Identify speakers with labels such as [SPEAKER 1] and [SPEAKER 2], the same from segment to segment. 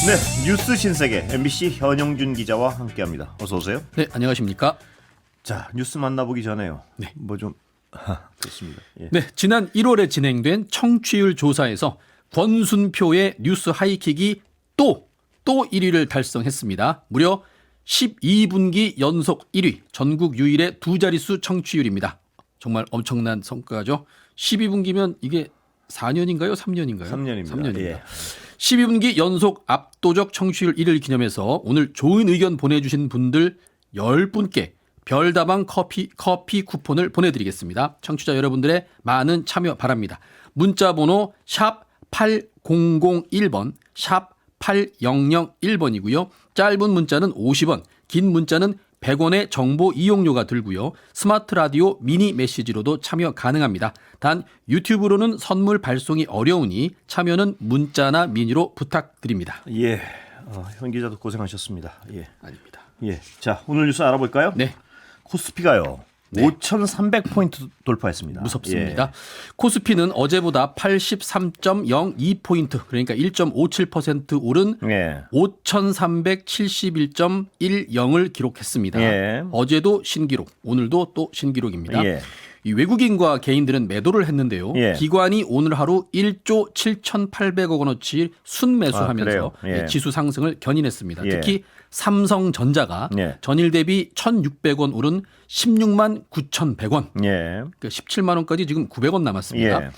[SPEAKER 1] 네, 뉴스 신세계 MBC 현영준 기자와 함께합니다. 어서 오세요.
[SPEAKER 2] 네, 안녕하십니까.
[SPEAKER 1] 자, 뉴스 만나보기 전에요.
[SPEAKER 2] 네.
[SPEAKER 1] 뭐 좀 좋습니다. 예.
[SPEAKER 2] 네, 지난 1월에 진행된 청취율 조사에서 권순표의 뉴스 하이킥이 또 1위를 달성했습니다. 무려 12분기 연속 1위, 전국 유일의 두 자릿수 청취율입니다. 정말 엄청난 성과죠. 12분기면 이게 4년인가요? 3년인가요?
[SPEAKER 1] 3년입니다.
[SPEAKER 2] 3년입니다.
[SPEAKER 1] 예.
[SPEAKER 2] 12분기 연속 압도적 청취율 1위를 기념해서 오늘 좋은 의견 보내주신 분들 10분께 별다방 커피 쿠폰을 보내드리겠습니다. 청취자 여러분들의 많은 참여 바랍니다. 문자 번호 샵 8001번, 샵 8001번이고요. 짧은 문자는 50원, 긴 문자는 100원의 정보 이용료가 들고요. 스마트 라디오 미니 메시지로도 참여 가능합니다. 단 유튜브로는 선물 발송이 어려우니 참여는 문자나 미니로 부탁드립니다.
[SPEAKER 1] 예. 현 기자도 고생하셨습니다. 예.
[SPEAKER 2] 아닙니다.
[SPEAKER 1] 예. 자, 오늘 뉴스 알아볼까요?
[SPEAKER 2] 네.
[SPEAKER 1] 코스피가요.
[SPEAKER 2] 네.
[SPEAKER 1] 5,300포인트 돌파했습니다.
[SPEAKER 2] 무섭습니다. 코스피는 어제보다 83.02포인트, 그러니까 1.57% 오른
[SPEAKER 1] 예.
[SPEAKER 2] 5,371.10을 기록했습니다.
[SPEAKER 1] 예.
[SPEAKER 2] 어제도 신기록, 오늘도 또 신기록입니다.
[SPEAKER 1] 예.
[SPEAKER 2] 이 외국인과 개인들은 매도를 했는데요.
[SPEAKER 1] 예.
[SPEAKER 2] 기관이 오늘 하루 1조 7,800억 원어치 순매수하면서
[SPEAKER 1] 예.
[SPEAKER 2] 지수 상승을 견인했습니다.
[SPEAKER 1] 예.
[SPEAKER 2] 특히 삼성전자가
[SPEAKER 1] 예.
[SPEAKER 2] 전일 대비 1,600원 오른 16만 9,100원.
[SPEAKER 1] 예.
[SPEAKER 2] 그러니까 17만 원까지 지금 900원 남았습니다.
[SPEAKER 1] 예.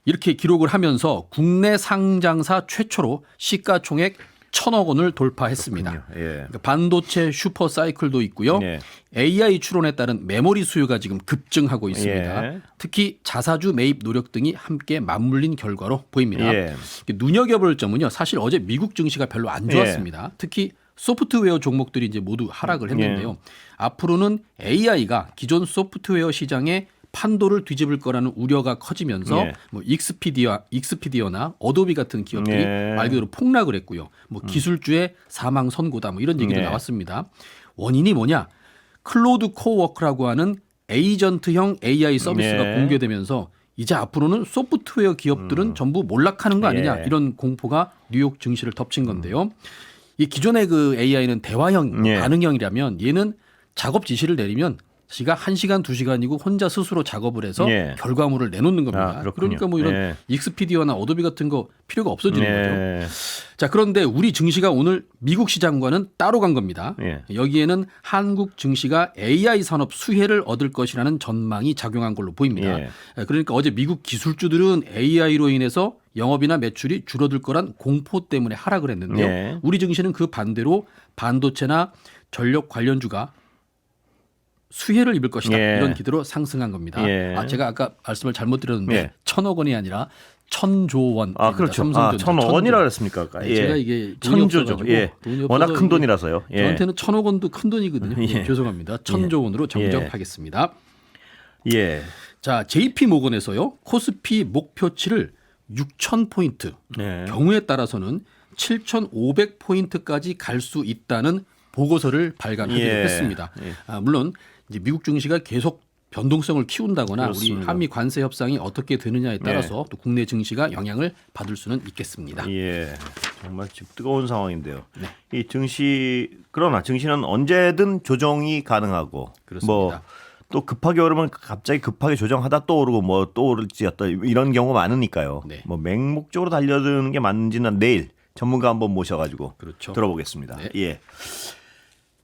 [SPEAKER 2] 이렇게 기록을 하면서 국내 상장사 최초로 시가총액 1,000억 원을 돌파했습니다.
[SPEAKER 1] 예.
[SPEAKER 2] 그러니까 반도체 슈퍼 사이클도 있고요.
[SPEAKER 1] 예.
[SPEAKER 2] AI 추론에 따른 메모리 수요가 지금 급증하고 있습니다.
[SPEAKER 1] 예.
[SPEAKER 2] 특히 자사주 매입 노력 등이 함께 맞물린 결과로 보입니다.
[SPEAKER 1] 예.
[SPEAKER 2] 눈여겨볼 점은요. 사실 어제 미국 증시가 별로 안 좋았습니다. 특히 소프트웨어 종목들이 이제 모두 하락을 했는데요. 앞으로는 AI가 기존 소프트웨어 시장에 판도를 뒤집을 거라는 우려가 커지면서
[SPEAKER 1] 예.
[SPEAKER 2] 뭐 익스피디어나 어도비 같은 기업들이
[SPEAKER 1] 예.
[SPEAKER 2] 말 그대로 폭락을 했고요. 뭐 기술주의 사망 선고다 뭐 이런 얘기도
[SPEAKER 1] 예.
[SPEAKER 2] 나왔습니다. 원인이 뭐냐? 클로드 코워크라고 하는 에이전트형 AI 서비스가
[SPEAKER 1] 예.
[SPEAKER 2] 공개되면서 이제 앞으로는 소프트웨어 기업들은 전부 몰락하는 거 아니냐
[SPEAKER 1] 예.
[SPEAKER 2] 이런 공포가 뉴욕 증시를 덮친 건데요. 이 기존의 그 AI는 대화형,
[SPEAKER 1] 예.
[SPEAKER 2] 반응형이라면 얘는 작업 지시를 내리면 지가 1시간, 2시간이고 혼자 스스로 작업을 해서
[SPEAKER 1] 예.
[SPEAKER 2] 결과물을 내놓는 겁니다.
[SPEAKER 1] 그렇군요.
[SPEAKER 2] 그러니까 뭐 이런
[SPEAKER 1] 예.
[SPEAKER 2] 익스피디어나 어도비 같은 거 필요가 없어지는 거죠.
[SPEAKER 1] 예.
[SPEAKER 2] 자, 그런데 우리 증시가 오늘 미국 시장과는 따로 간 겁니다.
[SPEAKER 1] 예.
[SPEAKER 2] 여기에는 한국 증시가 AI 산업 수혜를 얻을 것이라는 전망이 작용한 걸로 보입니다.
[SPEAKER 1] 예.
[SPEAKER 2] 그러니까 어제 미국 기술주들은 AI로 인해서 영업이나 매출이 줄어들 거란 공포 때문에 하락을 했는데요.
[SPEAKER 1] 예.
[SPEAKER 2] 우리 증시는 그 반대로 반도체나 전력 관련주가 수혜를 입을 것이다.
[SPEAKER 1] 예.
[SPEAKER 2] 이런 기대로 상승한 겁니다.
[SPEAKER 1] 예.
[SPEAKER 2] 제가 아까 말씀을 잘못 드렸는데
[SPEAKER 1] 예.
[SPEAKER 2] 1,000억 원이 아니라 1,000조 원.
[SPEAKER 1] 그렇죠.
[SPEAKER 2] 삼성전자
[SPEAKER 1] 1,000억 원이라 그랬습니까? 아까?
[SPEAKER 2] 네, 제가 이게 돈이
[SPEAKER 1] 천조죠.
[SPEAKER 2] 없어가지고
[SPEAKER 1] 예.
[SPEAKER 2] 돈이
[SPEAKER 1] 워낙
[SPEAKER 2] 없어서
[SPEAKER 1] 큰 돈이라서요. 예.
[SPEAKER 2] 저한테는 1,000억 원도 큰 돈이거든요.
[SPEAKER 1] 예.
[SPEAKER 2] 죄송합니다. 1,000조 원으로 정정하겠습니다.
[SPEAKER 1] 예.
[SPEAKER 2] 자, JP 모건에서요. 코스피 목표치를 6,000포인트,
[SPEAKER 1] 네.
[SPEAKER 2] 경우에 따라서는 7,500포인트까지 갈 수 있다는 보고서를 발간하기로
[SPEAKER 1] 예.
[SPEAKER 2] 했습니다.
[SPEAKER 1] 예.
[SPEAKER 2] 물론 이제 미국 증시가 계속 변동성을 키운다거나
[SPEAKER 1] 그렇습니다.
[SPEAKER 2] 우리 한미 관세 협상이 어떻게 되느냐에 따라서 또 국내 증시가 영향을 받을 수는 있겠습니다.
[SPEAKER 1] 예, 정말 지금 뜨거운 상황인데요.
[SPEAKER 2] 네.
[SPEAKER 1] 이 증시 그러나 증시는 언제든 조정이 가능하고
[SPEAKER 2] 그렇습니다.
[SPEAKER 1] 뭐 또 급하게 오르면 갑자기 급하게 조정하다 또 오르고 뭐 또 오를지 어떤 이런 경우가 많으니까요.
[SPEAKER 2] 네.
[SPEAKER 1] 뭐 맹목적으로 달려드는 게 맞는지는 내일 전문가 한번 모셔가지고
[SPEAKER 2] 그렇죠.
[SPEAKER 1] 들어보겠습니다.
[SPEAKER 2] 네.
[SPEAKER 1] 예.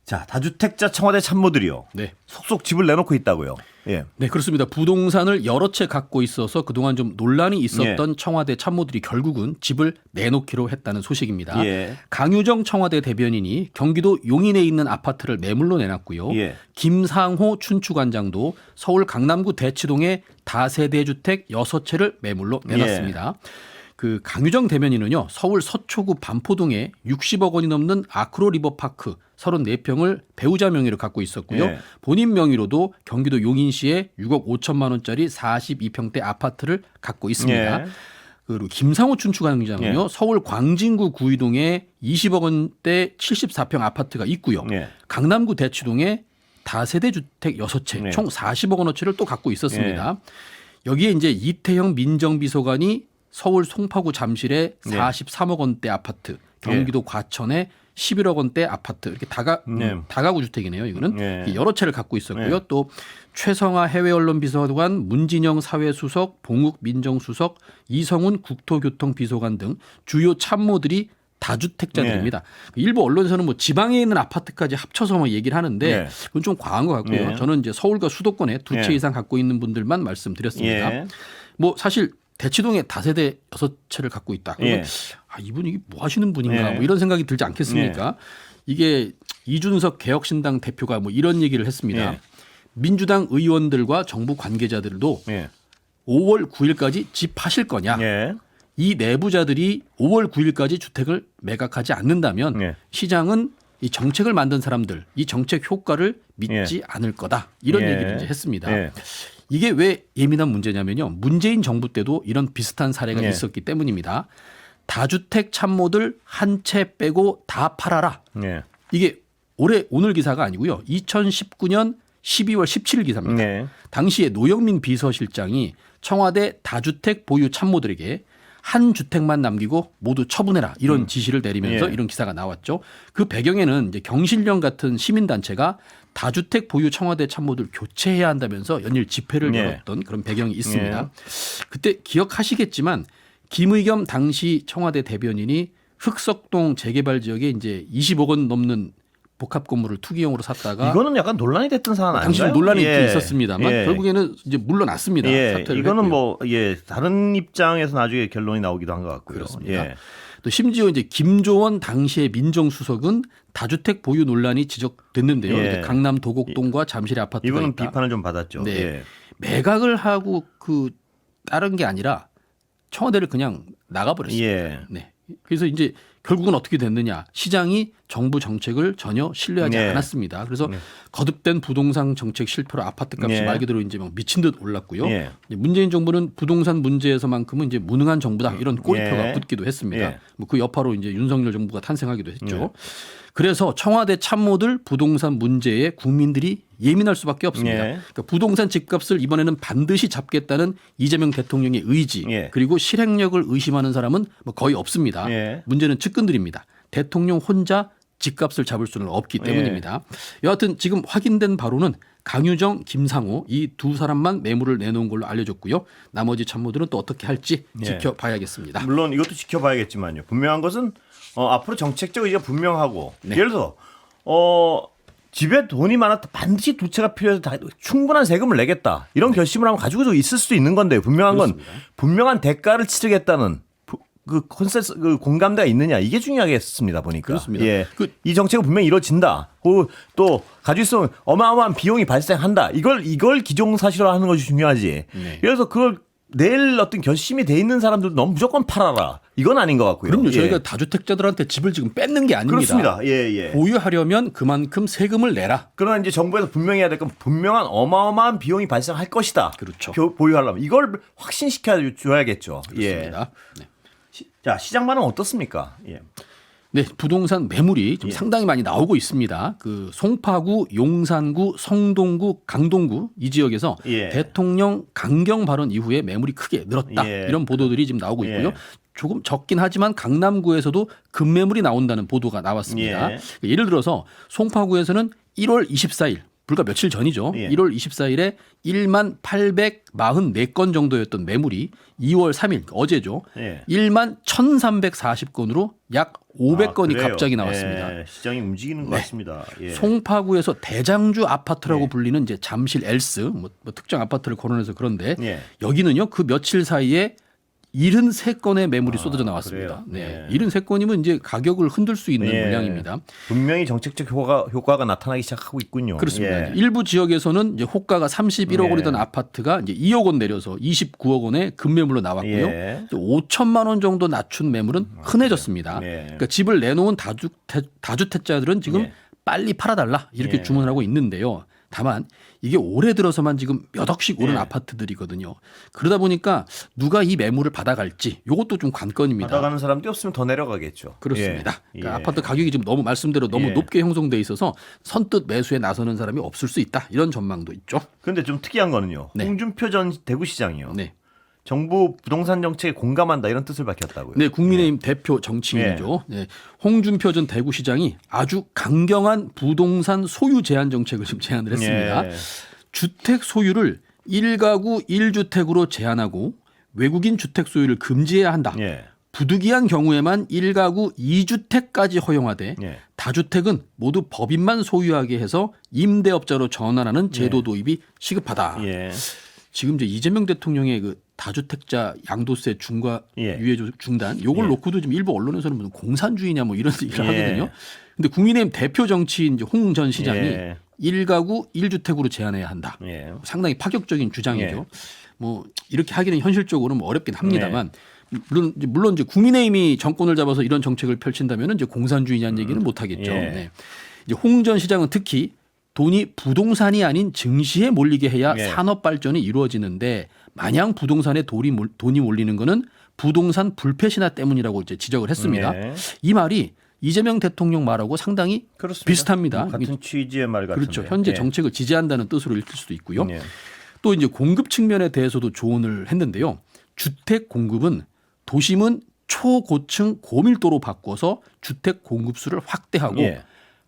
[SPEAKER 1] 자, 다주택자 청와대 참모들이요.
[SPEAKER 2] 네.
[SPEAKER 1] 속속 집을 내놓고 있다고요. 예.
[SPEAKER 2] 네, 그렇습니다. 부동산을 여러 채 갖고 있어서 그동안 좀 논란이 있었던 청와대 참모들이 결국은 집을 내놓기로 했다는 소식입니다.
[SPEAKER 1] 예.
[SPEAKER 2] 강유정 청와대 대변인이 경기도 용인에 있는 아파트를 매물로 내놨고요.
[SPEAKER 1] 예.
[SPEAKER 2] 김상호 춘추관장도 서울 강남구 대치동에 다세대 주택 6채를 매물로 내놨습니다. 그 강유정 대변인은요, 서울 서초구 반포동에 60억 원이 넘는 아크로 리버파크 34평을 배우자 명의로 갖고 있었고요.
[SPEAKER 1] 예.
[SPEAKER 2] 본인 명의로도 경기도 용인시에 6억 5천만 원짜리 42평대 아파트를 갖고 있습니다.
[SPEAKER 1] 예.
[SPEAKER 2] 그리고 김상호 춘추관장은요,
[SPEAKER 1] 예.
[SPEAKER 2] 서울 광진구 구의동에 20억 원대 74평 아파트가 있고요.
[SPEAKER 1] 예.
[SPEAKER 2] 강남구 대치동에 다세대 주택 6채,
[SPEAKER 1] 네.
[SPEAKER 2] 총 40억 원어치를 또 갖고 있었습니다. 여기에 이제 이태영 민정비서관이 서울 송파구 잠실에
[SPEAKER 1] 네.
[SPEAKER 2] 43억 원대 아파트, 경기도 과천의 11억 원대 아파트 이렇게 다가구 주택이네요. 이거는 여러 채를 갖고 있었고요. 또 최성화 해외언론 비서관, 문진영 사회수석, 봉욱 민정수석, 이성훈 국토교통비서관 등 주요 참모들이 다주택자들입니다. 일부 언론에서는 뭐 지방에 있는 아파트까지 합쳐서 뭐 얘기를 하는데 그건 좀 과한 것 같고요. 저는 이제 서울과 수도권에 두 채 이상 갖고 있는 분들만 말씀드렸습니다. 뭐 사실 대치동에 다세대 6채를 갖고 있다. 그러면 이분이 뭐 하시는 분인가 뭐 이런 생각이 들지 않겠습니까? 이게 이준석 개혁신당 대표가 뭐 이런 얘기를 했습니다. 민주당 의원들과 정부 관계자들도 5월 9일까지 집 파실 거냐? 이 내부자들이 5월 9일까지 주택을 매각하지 않는다면 시장은 이 정책을 만든 사람들 이 정책 효과를 믿지 않을 거다. 이런 얘기를 이제 했습니다. 이게 왜 예민한 문제냐면요. 문재인 정부 때도 이런 비슷한 사례가 있었기 때문입니다. 다주택 참모들 한 채 빼고 다 팔아라. 이게 오늘 기사가 아니고요. 2019년 12월 17일 기사입니다. 당시에 노영민 비서실장이 청와대 다주택 보유 참모들에게 한 주택만 남기고 모두 처분해라 이런 지시를 내리면서 이런 기사가 나왔죠. 그 배경에는 이제 경실련 같은 시민단체가 다주택 보유 청와대 참모들 교체해야 한다면서 연일 집회를 열었던 그런 배경이 있습니다. 그때 기억하시겠지만 김의겸 당시 청와대 대변인이 흑석동 재개발 지역에 이제 20억 원 넘는 복합 건물을 투기용으로 샀다가
[SPEAKER 1] 이거는 약간 논란이 됐던 사안 아닌가요?
[SPEAKER 2] 당시 좀 논란이 있었습니다만 결국에는 이제 물러났습니다. 사퇴를
[SPEAKER 1] 이거는
[SPEAKER 2] 했고요.
[SPEAKER 1] 뭐 다른 입장에서 나중에 결론이 나오기도 한 것 같고요.
[SPEAKER 2] 그렇습니다. 또 심지어 이제 김조원 당시의 민정수석은 다주택 보유 논란이 지적됐는데요. 이제 강남 도곡동과 잠실의 아파트가
[SPEAKER 1] 이분은
[SPEAKER 2] 있다.
[SPEAKER 1] 비판을 좀 받았죠.
[SPEAKER 2] 매각을 하고 그 다른 게 아니라 청와대를 그냥 나가버렸습니다. 그래서 이제 결국은 어떻게 됐느냐. 시장이 정부 정책을 전혀 신뢰하지 않았습니다. 그래서 거듭된 부동산 정책 실패로 아파트 값이 말 그대로 이제 막 미친 듯 올랐고요. 문재인 정부는 부동산 문제에서만큼은 이제 무능한 정부다 이런 꼬리표가 붙기도 했습니다. 뭐 그 여파로 이제 윤석열 정부가 탄생하기도 했죠. 그래서 청와대 참모들 부동산 문제에 국민들이 예민할 수밖에 없습니다. 그러니까 부동산 집값을 이번에는 반드시 잡겠다는 이재명 대통령의 의지 그리고 실행력을 의심하는 사람은 뭐 거의 없습니다. 문제는 측근들입니다. 대통령 혼자 집값을 잡을 수는 없기 때문입니다. 여하튼 지금 확인된 바로는 강유정, 김상호 이 두 사람만 매물을 내놓은 걸로 알려졌고요. 나머지 참모들은 또 어떻게 할지 지켜봐야겠습니다.
[SPEAKER 1] 물론 이것도 지켜봐야겠지만요. 분명한 것은 앞으로 정책적 의지가 분명하고 예를 들어 집에 돈이 많았다 반드시 두 채가 필요해서 충분한 세금을 내겠다 이런 결심을 하면 가지고 있을 수도 있는 건데 분명한 건 분명한 대가를 치르겠다는 그 컨센스 그 공감대가 있느냐 이게 중요하겠습니다 보니까.
[SPEAKER 2] 그렇습니다.
[SPEAKER 1] 이 정책은 분명히 이루어진다. 또 가지고 있으면 어마어마한 비용이 발생한다. 이걸 기정사실화하는 것이 중요하지. 그래서 그걸 낼 어떤 결심이 돼 있는 사람들도 너무 무조건 팔아라. 이건 아닌 것 같고요.
[SPEAKER 2] 그럼요. 저희가 다주택자들한테 집을 지금 뺏는 게 아닙니다.
[SPEAKER 1] 그렇습니다.
[SPEAKER 2] 보유하려면 그만큼 세금을 내라.
[SPEAKER 1] 그러나 이제 정부에서 분명히 해야 될 건 분명한 어마어마한 비용이 발생할 것이다.
[SPEAKER 2] 그렇죠.
[SPEAKER 1] 보유하려면 이걸 확신시켜 줘야겠죠.
[SPEAKER 2] 그렇습니다.
[SPEAKER 1] 자, 시장 반응 어떻습니까?
[SPEAKER 2] 네, 부동산 매물이 좀 상당히 많이 나오고 있습니다. 그 송파구, 용산구, 성동구, 강동구 이 지역에서 대통령 강경 발언 이후에 매물이 크게 늘었다. 이런 보도들이 지금 나오고 있고요. 조금 적긴 하지만 강남구에서도 급매물이 나온다는 보도가 나왔습니다. 예를 들어서 송파구에서는 1월 24일 불과 며칠 전이죠. 1월 24일에 1만 844건 정도였던 매물이 2월 3일 어제죠. 1만 1,340건으로 약 500건이 갑자기 나왔습니다.
[SPEAKER 1] 시장이 움직이는 것 같습니다.
[SPEAKER 2] 송파구에서 대장주 아파트라고 불리는 이제 잠실 엘스 뭐 특정 아파트를 거론해서 그런데 여기는요 그 며칠 사이에 73건의 매물이 쏟아져 나왔습니다. 73건이면 이제 가격을 흔들 수 있는 물량입니다.
[SPEAKER 1] 분명히 정책적 효과가 나타나기 시작하고 있군요.
[SPEAKER 2] 그렇습니다. 일부 지역에서는 이제 호가가 31억 원이던 아파트가 이제 2억 원 내려서 29억 원의 급매물로 나왔고요. 5천만 원 정도 낮춘 매물은 흔해졌습니다. 그러니까 집을 내놓은 다주택자들은 지금 빨리 팔아달라 이렇게 주문을 하고 있는데요. 다만 이게 올해 들어서만 지금 몇 억씩 오른 아파트들이거든요. 그러다 보니까 누가 이 매물을 받아갈지 이것도 좀 관건입니다.
[SPEAKER 1] 받아가는 사람들이 없으면 더 내려가겠죠.
[SPEAKER 2] 그렇습니다. 그러니까 아파트 가격이 지금 너무 말씀대로 너무 높게 형성돼 있어서 선뜻 매수에 나서는 사람이 없을 수 있다. 이런 전망도 있죠.
[SPEAKER 1] 그런데 좀 특이한 거는요. 홍준표 전 대구시장이요. 정부 부동산 정책에 공감한다 이런 뜻을 밝혔다고요.
[SPEAKER 2] 네, 국민의힘 대표 정치인이죠. 네, 홍준표 전 대구시장이 아주 강경한 부동산 소유 제한 정책을 지금 제안을 했습니다.
[SPEAKER 1] 예.
[SPEAKER 2] 주택 소유를 1가구 1주택으로 제한하고 외국인 주택 소유를 금지해야 한다.
[SPEAKER 1] 예.
[SPEAKER 2] 부득이한 경우에만 1가구 2주택까지 허용하되
[SPEAKER 1] 예.
[SPEAKER 2] 다주택은 모두 법인만 소유하게 해서 임대업자로 전환하는 제도 도입이 시급하다.
[SPEAKER 1] 예.
[SPEAKER 2] 지금 이제 이재명 대통령의 그 다주택자 양도세 중과
[SPEAKER 1] 예.
[SPEAKER 2] 유예 중단 요걸
[SPEAKER 1] 예.
[SPEAKER 2] 놓고도 지금 일부 언론에서는 무슨 공산주의냐 뭐 이런 얘기를
[SPEAKER 1] 예.
[SPEAKER 2] 하거든요. 근데 국민의힘 대표 정치인 홍 전 시장이
[SPEAKER 1] 예.
[SPEAKER 2] 1가구 1주택으로 제한해야 한다.
[SPEAKER 1] 예.
[SPEAKER 2] 상당히 파격적인 주장이죠.
[SPEAKER 1] 예.
[SPEAKER 2] 뭐 이렇게 하기는 현실적으로는 뭐 어렵긴 합니다만 물론 이제 국민의힘이 정권을 잡아서 이런 정책을 펼친다면 이제 공산주의냐는 얘기는 못 하겠죠.
[SPEAKER 1] 예.
[SPEAKER 2] 네. 이제 홍 전 시장은 특히 돈이 부동산이 아닌 증시에 몰리게 해야
[SPEAKER 1] 예.
[SPEAKER 2] 산업 발전이 이루어지는데 마냥 부동산에 돈이 몰리는 거는 부동산 불패 신화 때문이라고 이제 지적을 했습니다.
[SPEAKER 1] 예.
[SPEAKER 2] 이 말이 이재명 대통령 말하고 상당히
[SPEAKER 1] 그렇습니다.
[SPEAKER 2] 비슷합니다.
[SPEAKER 1] 뭐 같은 취지의 말 같은데.
[SPEAKER 2] 그렇죠. 현재
[SPEAKER 1] 예.
[SPEAKER 2] 정책을 지지한다는 뜻으로 읽힐 수도 있고요.
[SPEAKER 1] 예.
[SPEAKER 2] 또 이제 공급 측면에 대해서도 조언을 했는데요. 주택 공급은 도심은 초고층 고밀도로 바꿔서 주택 공급수를 확대하고
[SPEAKER 1] 예.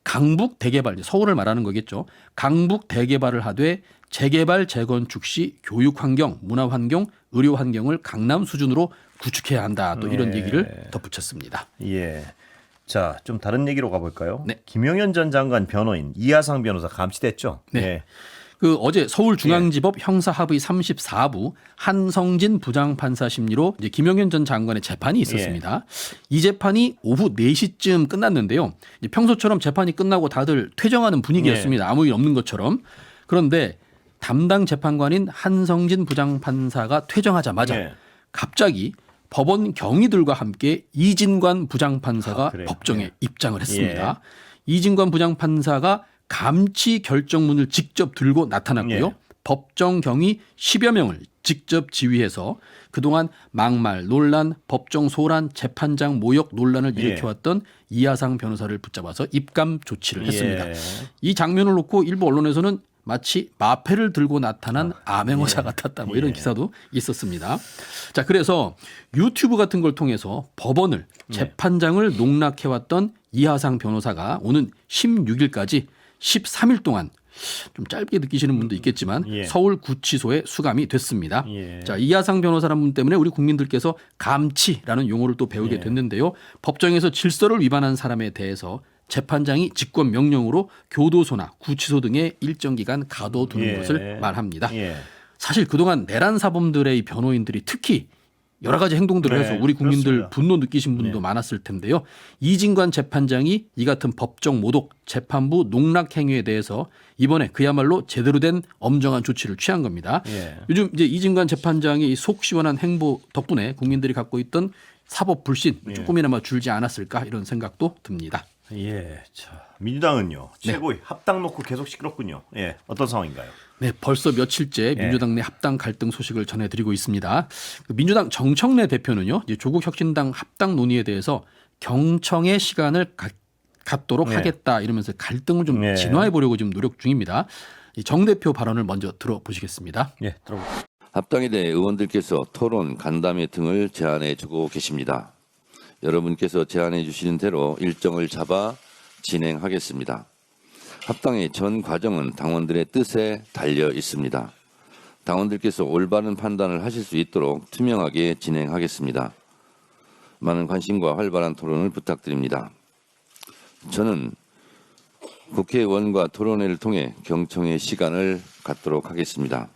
[SPEAKER 2] 강북 대개발, 서울을 말하는 거겠죠. 강북 대개발을 하되 재개발 재건축 시 교육 환경, 문화 환경, 의료 환경을 강남 수준으로 구축해야 한다. 또 이런
[SPEAKER 1] 예.
[SPEAKER 2] 얘기를 덧붙였습니다.
[SPEAKER 1] 예. 자, 좀 다른 얘기로 가볼까요?
[SPEAKER 2] 네.
[SPEAKER 1] 김용현 전 장관 변호인 이하상 변호사 감시됐죠?
[SPEAKER 2] 네.
[SPEAKER 1] 예.
[SPEAKER 2] 그 어제 서울중앙지법 형사합의 34부 한성진 부장판사 심리로 이제 김용현 전 장관의 재판이 있었습니다. 이 재판이 오후 4시쯤 끝났는데요. 이제 평소처럼 재판이 끝나고 다들 퇴정하는 분위기였습니다. 아무 일 없는 것처럼. 그런데 담당 재판관인 한성진 부장판사가 퇴정하자마자
[SPEAKER 1] 예.
[SPEAKER 2] 갑자기 법원 경위들과 함께 이진관 부장판사가
[SPEAKER 1] 그래요?
[SPEAKER 2] 법정에
[SPEAKER 1] 예.
[SPEAKER 2] 입장을 했습니다. 이진관 부장판사가 감치 결정문을 직접 들고 나타났고요.
[SPEAKER 1] 예.
[SPEAKER 2] 법정 경위 10여 명을 직접 지휘해서 그동안 막말, 논란, 법정 소란, 재판장 모욕 논란을 일으켜왔던 이하상 변호사를 붙잡아서 입감 조치를 했습니다.
[SPEAKER 1] 예.
[SPEAKER 2] 이 장면을 놓고 일부 언론에서는 마치 마패를 들고 나타난 암행어사 같았다 뭐 이런 기사도 있었습니다. 자, 그래서 유튜브 같은 걸 통해서 법원을 재판장을 농락해왔던 이하상 변호사가 오는 16일까지 13일 동안 좀 짧게 느끼시는 분도 있겠지만
[SPEAKER 1] 예.
[SPEAKER 2] 서울 구치소에 수감이 됐습니다.
[SPEAKER 1] 예.
[SPEAKER 2] 자, 이하상 변호사라는 분 때문에 우리 국민들께서 감치라는 용어를 또 배우게 됐는데요. 법정에서 질서를 위반한 사람에 대해서 재판장이 직권 명령으로 교도소나 구치소 등에 일정 기간 가둬두는
[SPEAKER 1] 예.
[SPEAKER 2] 것을 말합니다.
[SPEAKER 1] 예.
[SPEAKER 2] 사실 그동안 내란 사범들의 변호인들이 특히 여러 가지 행동들을
[SPEAKER 1] 네,
[SPEAKER 2] 해서 우리 국민들
[SPEAKER 1] 그렇습니다.
[SPEAKER 2] 분노 느끼신 분도 많았을 텐데요. 이진관 재판장이 이 같은 법정 모독, 재판부 농락 행위에 대해서 이번에 그야말로 제대로 된 엄정한 조치를 취한 겁니다.
[SPEAKER 1] 예.
[SPEAKER 2] 요즘 이제 이진관 재판장의 이 속 시원한 행보 덕분에 국민들이 갖고 있던 사법 불신 조금이나마 줄지 않았을까 이런 생각도 듭니다.
[SPEAKER 1] 예. 자, 민주당은요. 최고위 합당 놓고 계속 시끄럽군요. 예. 어떤 상황인가요?
[SPEAKER 2] 네, 벌써 며칠째 민주당 내 합당 갈등 소식을 전해드리고 있습니다. 민주당 정청래 대표는요, 이제 조국 혁신당 합당 논의에 대해서 경청의 시간을 갖도록 하겠다 이러면서 갈등을 좀 진화해 보려고 지금 노력 중입니다. 이 정 대표 발언을 먼저 들어보시겠습니다.
[SPEAKER 1] 예, 들어볼게요.
[SPEAKER 3] 합당에 대해 의원들께서 토론, 간담회 등을 제안해 주고 계십니다. 여러분께서 제안해 주시는 대로 일정을 잡아 진행하겠습니다. 합당의 전 과정은 당원들의 뜻에 달려 있습니다. 당원들께서 올바른 판단을 하실 수 있도록 투명하게 진행하겠습니다. 많은 관심과 활발한 토론을 부탁드립니다. 저는 국회의원과 토론회를 통해 경청의 시간을 갖도록 하겠습니다.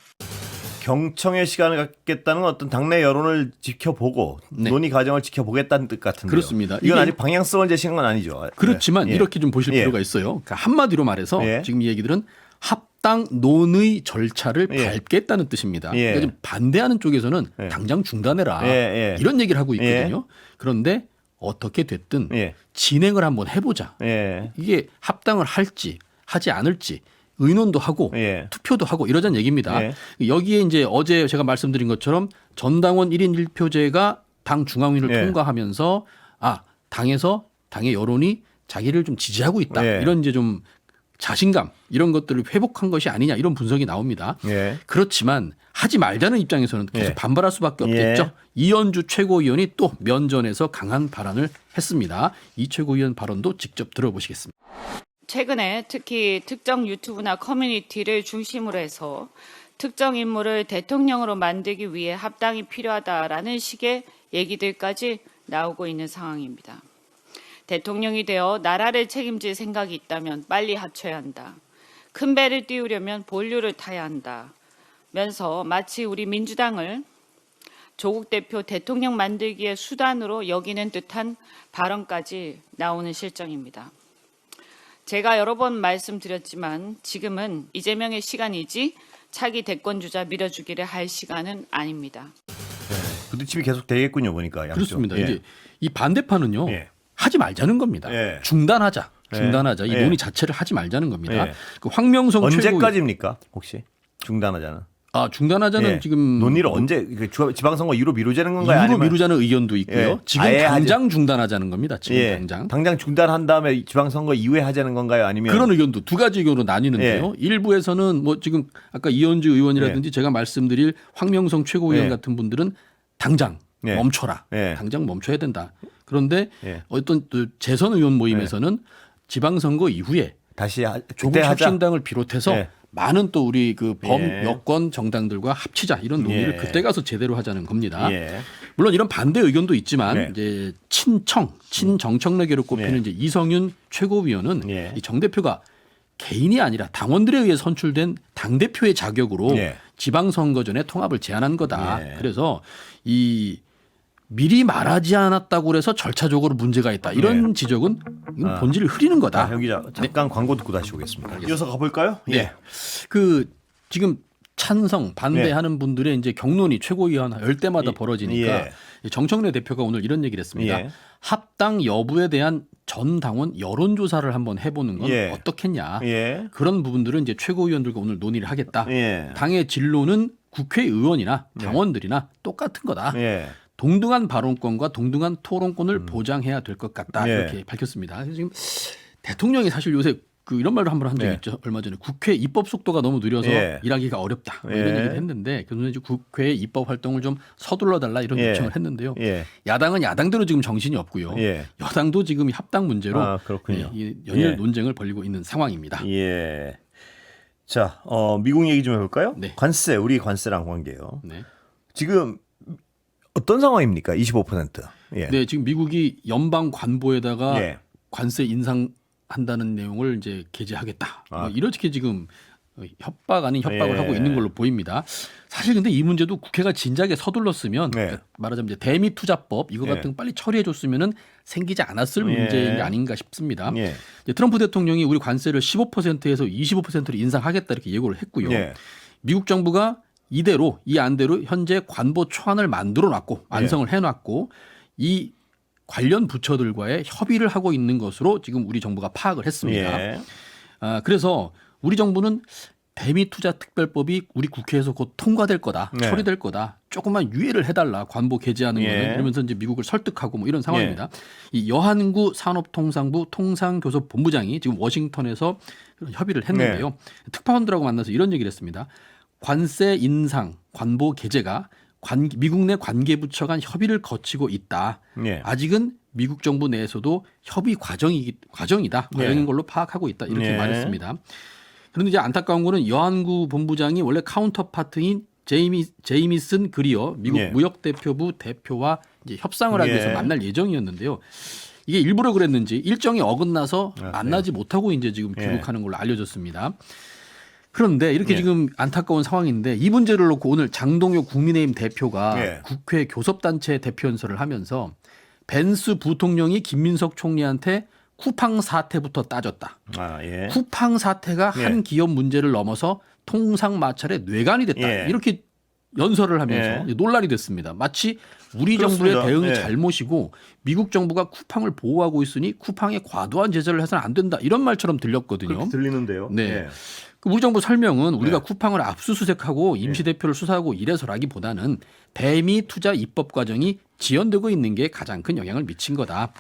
[SPEAKER 1] 경청의 시간을 갖겠다는 어떤 당내 여론을 지켜보고 논의 과정을 지켜보겠다는 뜻 같은데요.
[SPEAKER 2] 그렇습니다.
[SPEAKER 1] 이건
[SPEAKER 2] 이게-
[SPEAKER 1] 아직 방향성을 제시한 건 아니죠.
[SPEAKER 2] 그렇지만
[SPEAKER 1] 예.
[SPEAKER 2] 이렇게 좀 보실
[SPEAKER 1] 예.
[SPEAKER 2] 필요가 있어요. 그러니까 한마디로 말해서
[SPEAKER 1] 예.
[SPEAKER 2] 지금 이 얘기들은 합당 논의 절차를
[SPEAKER 1] 예.
[SPEAKER 2] 밟겠다는 뜻입니다.
[SPEAKER 1] 예.
[SPEAKER 2] 그러니까 좀 반대하는 쪽에서는
[SPEAKER 1] 예.
[SPEAKER 2] 당장 중단해라
[SPEAKER 1] 예.
[SPEAKER 2] 이런 얘기를 하고 있거든요. 그런데 어떻게 됐든
[SPEAKER 1] 예.
[SPEAKER 2] 진행을 한번 해보자.
[SPEAKER 1] 예.
[SPEAKER 2] 이게 합당을 할지 하지 않을지 의논도 하고
[SPEAKER 1] 예.
[SPEAKER 2] 투표도 하고 이러자는 얘기입니다.
[SPEAKER 1] 예.
[SPEAKER 2] 여기에 이제 어제 제가 말씀드린 것처럼 전당원 1인 1표제가 당 중앙위를
[SPEAKER 1] 예.
[SPEAKER 2] 통과하면서 당에서 당의 여론이 자기를 좀 지지하고 있다.
[SPEAKER 1] 예.
[SPEAKER 2] 이런 이제 좀 자신감 이런 것들을 회복한 것이 아니냐 이런 분석이 나옵니다.
[SPEAKER 1] 예.
[SPEAKER 2] 그렇지만 하지 말자는 입장에서는 계속
[SPEAKER 1] 예.
[SPEAKER 2] 반발할 수밖에 없겠죠.
[SPEAKER 1] 예.
[SPEAKER 2] 이현주 최고위원이 또 면전에서 강한 발언을 했습니다. 이 최고위원 발언도 직접 들어보시겠습니다.
[SPEAKER 4] 최근에 특히 특정 유튜브나 커뮤니티를 중심으로 해서 특정 인물을 대통령으로 만들기 위해 합당이 필요하다라는 식의 얘기들까지 나오고 있는 상황입니다. 대통령이 되어 나라를 책임질 생각이 있다면 빨리 합쳐야 한다. 큰 배를 띄우려면 본류를 타야 한다. 면서 마치 우리 민주당을 조국 대표 대통령 만들기의 수단으로 여기는 듯한 발언까지 나오는 실정입니다. 제가 여러 번 말씀드렸지만 지금은 이재명의 시간이지 차기 대권주자 밀어주기를 할 시간은 아닙니다.
[SPEAKER 1] 부딪힘이 계속 되겠군요, 보니까. 양쪽.
[SPEAKER 2] 그렇습니다.
[SPEAKER 1] 예.
[SPEAKER 2] 이제 이 반대파는요.
[SPEAKER 1] 예.
[SPEAKER 2] 하지 말자는 겁니다.
[SPEAKER 1] 예.
[SPEAKER 2] 중단하자.
[SPEAKER 1] 예.
[SPEAKER 2] 이
[SPEAKER 1] 예.
[SPEAKER 2] 논의 자체를 하지 말자는 겁니다.
[SPEAKER 1] 예.
[SPEAKER 2] 그 황명성
[SPEAKER 1] 언제까지입니까? 혹시 중단하자는?
[SPEAKER 2] 중단하자는
[SPEAKER 1] 예.
[SPEAKER 2] 지금
[SPEAKER 1] 논의를 언제 지방선거 이후로 미루자는 건가요?
[SPEAKER 2] 이후로
[SPEAKER 1] 아니면
[SPEAKER 2] 미루자는 의견도 있고요.
[SPEAKER 1] 예.
[SPEAKER 2] 지금
[SPEAKER 1] 아예
[SPEAKER 2] 당장 중단하자는 겁니다. 지금
[SPEAKER 1] 예.
[SPEAKER 2] 당장.
[SPEAKER 1] 중단한 다음에 지방선거 이후에 하자는 건가요? 아니면
[SPEAKER 2] 그런 의견도 두 가지 의견으로 나뉘는데요.
[SPEAKER 1] 예.
[SPEAKER 2] 일부에서는 뭐 지금 아까 이현주 의원이라든지 제가 말씀드릴 황명성 최고위원
[SPEAKER 1] 예.
[SPEAKER 2] 같은 분들은 당장
[SPEAKER 1] 예.
[SPEAKER 2] 멈춰라.
[SPEAKER 1] 예.
[SPEAKER 2] 당장 멈춰야 된다. 그런데
[SPEAKER 1] 예.
[SPEAKER 2] 어떤 또 재선 의원 모임에서는 지방선거 이후에
[SPEAKER 1] 다시
[SPEAKER 2] 조국
[SPEAKER 1] 그때 하자.
[SPEAKER 2] 혁신당을 비롯해서
[SPEAKER 1] 예.
[SPEAKER 2] 많은 또 우리 그
[SPEAKER 1] 예.
[SPEAKER 2] 범여권 정당들과 합치자 이런 논의를
[SPEAKER 1] 예.
[SPEAKER 2] 그때 가서 제대로 하자는 겁니다.
[SPEAKER 1] 예.
[SPEAKER 2] 물론 이런 반대 의견도 있지만
[SPEAKER 1] 네.
[SPEAKER 2] 이제 친정청래계로 꼽히는
[SPEAKER 1] 네.
[SPEAKER 2] 이제 이성윤 최고위원은
[SPEAKER 1] 예.
[SPEAKER 2] 이 정 대표가 개인이 아니라 당원들에 의해 선출된 당 대표의 자격으로
[SPEAKER 1] 예.
[SPEAKER 2] 지방선거 전에 통합을 제안한 거다.
[SPEAKER 1] 예.
[SPEAKER 2] 그래서 이 미리 말하지 않았다고 그래서 절차적으로 문제가 있다. 이런 지적은 이건 본질을 흐리는 거다.
[SPEAKER 1] 현 기자 잠깐 광고 듣고 다시 오겠습니다. 이어서 가볼까요?
[SPEAKER 2] 네. 그 지금 찬성 반대하는 분들의 이제 경론이 최고위원 열 때마다 벌어지니까
[SPEAKER 1] 예.
[SPEAKER 2] 정청래 대표가 오늘 이런 얘기를 했습니다.
[SPEAKER 1] 예.
[SPEAKER 2] 합당 여부에 대한 전 당원 여론조사를 한번 해보는 건
[SPEAKER 1] 예.
[SPEAKER 2] 어떻겠냐.
[SPEAKER 1] 예.
[SPEAKER 2] 그런 부분들은 이제 최고위원들과 오늘 논의를 하겠다.
[SPEAKER 1] 예.
[SPEAKER 2] 당의 진로는 국회의원이나 당원들이나 똑같은 거다.
[SPEAKER 1] 예.
[SPEAKER 2] 동등한 발언권과 동등한 토론권을 보장해야 될 것 같다.
[SPEAKER 1] 예.
[SPEAKER 2] 이렇게 밝혔습니다. 그래서 지금 대통령이 사실 요새 그 이런 말을 한번 한 적이
[SPEAKER 1] 예.
[SPEAKER 2] 있죠. 얼마 전에 국회 입법 속도가 너무 느려서
[SPEAKER 1] 예.
[SPEAKER 2] 일하기가 어렵다. 뭐
[SPEAKER 1] 예.
[SPEAKER 2] 이런 얘기를 했는데 그래서 이제 국회 입법 활동을 좀 서둘러 달라 이런
[SPEAKER 1] 예.
[SPEAKER 2] 요청을 했는데요.
[SPEAKER 1] 예.
[SPEAKER 2] 야당은 야당대로 지금 정신이 없고요.
[SPEAKER 1] 예.
[SPEAKER 2] 여당도 지금 합당 문제로
[SPEAKER 1] 아, 그렇군요.
[SPEAKER 2] 이 연일
[SPEAKER 1] 예.
[SPEAKER 2] 논쟁을 벌이고 있는 상황입니다.
[SPEAKER 1] 예. 자, 미국 얘기 좀 해볼까요?
[SPEAKER 2] 네.
[SPEAKER 1] 관세, 우리 관세랑 관계요.
[SPEAKER 2] 네.
[SPEAKER 1] 지금 어떤 상황입니까? 25%. 예.
[SPEAKER 2] 네, 지금 미국이 연방 관보에다가
[SPEAKER 1] 예.
[SPEAKER 2] 관세 인상한다는 내용을 이제 게재하겠다.
[SPEAKER 1] 아.
[SPEAKER 2] 뭐 이렇게 지금 협박 아닌 협박을
[SPEAKER 1] 예.
[SPEAKER 2] 하고 있는 걸로 보입니다. 사실 근데 이 문제도 국회가 진작에 서둘렀으면
[SPEAKER 1] 네.
[SPEAKER 2] 그러니까 말하자면 이제 대미 투자법 이거
[SPEAKER 1] 예.
[SPEAKER 2] 같은 거 빨리 처리해 줬으면은 생기지 않았을
[SPEAKER 1] 예.
[SPEAKER 2] 문제인 게 아닌가 싶습니다.
[SPEAKER 1] 예.
[SPEAKER 2] 이제 트럼프 대통령이 우리 관세를 15%에서 25%로 인상하겠다 이렇게 예고를 했고요.
[SPEAKER 1] 예.
[SPEAKER 2] 미국 정부가 이대로 이 안대로 현재 관보 초안을 만들어 놨고 완성을 해놨고 이 관련 부처들과의 협의를 하고 있는 것으로 지금 우리 정부가 파악을 했습니다.
[SPEAKER 1] 예.
[SPEAKER 2] 그래서 우리 정부는 대미투자특별법이 우리 국회에서 곧 통과될 거다,
[SPEAKER 1] 네.
[SPEAKER 2] 처리될 거다. 조금만 유예를 해달라 관보 게재하는
[SPEAKER 1] 예.
[SPEAKER 2] 거는 이러면서 이제 미국을 설득하고 뭐 이런 상황입니다. 이 여한구 산업통상부 통상교섭본부장이 지금 워싱턴에서 그런 협의를 했는데요. 특파원들하고 만나서 이런 얘기를 했습니다. 관세 인상, 관보 게재가 미국 내 관계부처 간 협의를 거치고 있다.
[SPEAKER 1] 예.
[SPEAKER 2] 아직은 미국 정부 내에서도 협의 과정이다. 과정인 걸로 파악하고 있다. 이렇게
[SPEAKER 1] 예.
[SPEAKER 2] 말했습니다. 그런데 이제 안타까운 거는 여한구 본부장이 원래 카운터파트인 제이미슨 그리어 미국
[SPEAKER 1] 예.
[SPEAKER 2] 무역대표부 대표와 이제 협상을 하기 위해서
[SPEAKER 1] 예.
[SPEAKER 2] 만날 예정이었는데요. 이게 일부러 그랬는지 일정이 어긋나서 만나지 못하고 이제 지금
[SPEAKER 1] 예.
[SPEAKER 2] 귀국하는 걸로 알려졌습니다. 그런데 이렇게
[SPEAKER 1] 예.
[SPEAKER 2] 지금 안타까운 상황인데 이 문제를 놓고 오늘 장동혁 국민의힘 대표가
[SPEAKER 1] 예.
[SPEAKER 2] 국회 교섭단체 대표 연설을 하면서 벤스 부통령이 김민석 총리한테 쿠팡 사태부터 따졌다.
[SPEAKER 1] 아, 예.
[SPEAKER 2] 쿠팡 사태가
[SPEAKER 1] 예.
[SPEAKER 2] 한 기업 문제를 넘어서 통상 마찰의 뇌관이 됐다.
[SPEAKER 1] 예.
[SPEAKER 2] 이렇게 연설을 하면서
[SPEAKER 1] 예.
[SPEAKER 2] 논란이 됐습니다. 마치 우리
[SPEAKER 1] 그렇습니다.
[SPEAKER 2] 정부의 대응이
[SPEAKER 1] 예.
[SPEAKER 2] 잘못이고 미국 정부가 쿠팡을 보호하고 있으니 쿠팡에 과도한 제재를 해서는 안 된다. 이런 말처럼 들렸거든요.
[SPEAKER 1] 그렇게 들리는데요.
[SPEAKER 2] 네.
[SPEAKER 1] 예.
[SPEAKER 2] 그 우리 정부 설명은 우리가
[SPEAKER 1] 네.
[SPEAKER 2] 쿠팡을 압수수색하고 임시대표를 수사하고 이래서라기보다는 대미 투자 입법 과정이 지연되고 있는 게 가장 큰 영향을 미친 거다.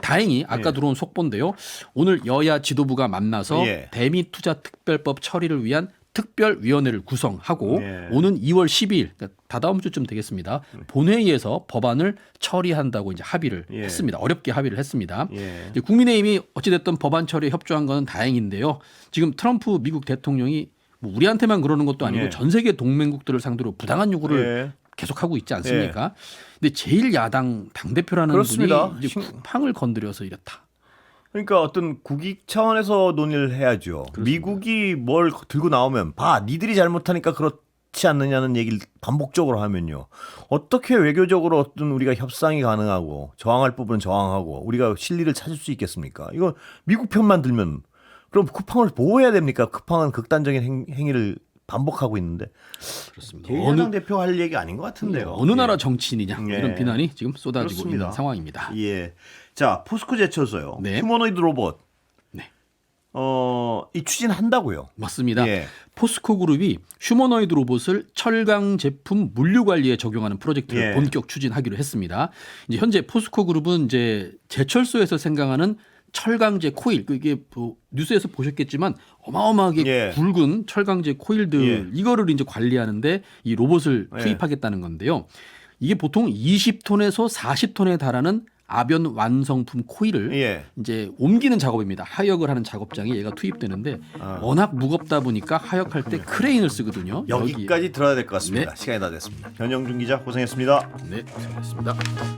[SPEAKER 2] 다행히 아까 들어온 속보인데요. 오늘 여야 지도부가 만나서
[SPEAKER 1] 예.
[SPEAKER 2] 대미투자특별법 처리를 위한 특별위원회를 구성하고
[SPEAKER 1] 예.
[SPEAKER 2] 오는 2월 12일 그러니까 다다음 주쯤 되겠습니다. 본회의에서 법안을 처리한다고 이제 합의를
[SPEAKER 1] 예.
[SPEAKER 2] 했습니다. 어렵게 합의를 했습니다.
[SPEAKER 1] 예.
[SPEAKER 2] 이제 국민의힘이 어찌됐든 법안 처리에 협조한 건 다행인데요. 지금 트럼프 미국 대통령이 뭐 우리한테만 그러는 것도 아니고
[SPEAKER 1] 예.
[SPEAKER 2] 전 세계 동맹국들을 상대로 부당한 요구를
[SPEAKER 1] 예.
[SPEAKER 2] 계속하고 있지 않습니까? 근데 제1야당 당대표라는
[SPEAKER 1] 그렇습니다.
[SPEAKER 2] 분이 이제 쿠팡을 건드려서 이렇다.
[SPEAKER 1] 그러니까 어떤 국익 차원에서 논의를 해야죠. 미국이 뭘 들고 나오면 봐, 니들이 잘못하니까 그렇지 않느냐는 얘기를 반복적으로 하면요. 어떻게 외교적으로 어떤 우리가 협상이 가능하고 저항할 부분은 저항하고 우리가 실리를 찾을 수 있겠습니까? 이거 미국 편만 들면 그럼 쿠팡을 보호해야 됩니까? 쿠팡은 극단적인 행위를 반복하고 있는데
[SPEAKER 2] 그렇습니다.
[SPEAKER 1] 제1야당 대표 할 얘기 아닌 것 같은데요.
[SPEAKER 2] 어느 나라 정치인이냐
[SPEAKER 1] 예.
[SPEAKER 2] 이런 비난이 지금 쏟아지고
[SPEAKER 1] 그렇습니다.
[SPEAKER 2] 있는 상황입니다.
[SPEAKER 1] 예. 자, 포스코 제쳐서요.
[SPEAKER 2] 네.
[SPEAKER 1] 휴머노이드 로봇.
[SPEAKER 2] 네.
[SPEAKER 1] 이 추진한다고요.
[SPEAKER 2] 맞습니다.
[SPEAKER 1] 예.
[SPEAKER 2] 포스코 그룹이 휴머노이드 로봇을 철강 제품 물류 관리에 적용하는 프로젝트를
[SPEAKER 1] 예.
[SPEAKER 2] 본격 추진하기로 했습니다. 이제 현재 포스코 그룹은 이제 제철소에서 생강하는 철강제 코일, 이게 뭐 뉴스에서 보셨겠지만 어마어마하게
[SPEAKER 1] 예.
[SPEAKER 2] 굵은 철강제 코일들
[SPEAKER 1] 예.
[SPEAKER 2] 이거를 이제 관리하는데 이 로봇을
[SPEAKER 1] 예.
[SPEAKER 2] 투입하겠다는 건데요. 이게 보통 20톤에서 40톤에 달하는 아변 완성품 코일을
[SPEAKER 1] 예.
[SPEAKER 2] 이제 옮기는 작업입니다. 하역을 하는 작업장에 얘가 투입되는데 워낙 무겁다 보니까 하역할 때 크레인을 쓰거든요.
[SPEAKER 1] 여기까지 들어야 될 것 같습니다.
[SPEAKER 2] 네.
[SPEAKER 1] 시간이 다 됐습니다. 변영준 기자 고생했습니다.
[SPEAKER 2] 네, 수고하셨습니다.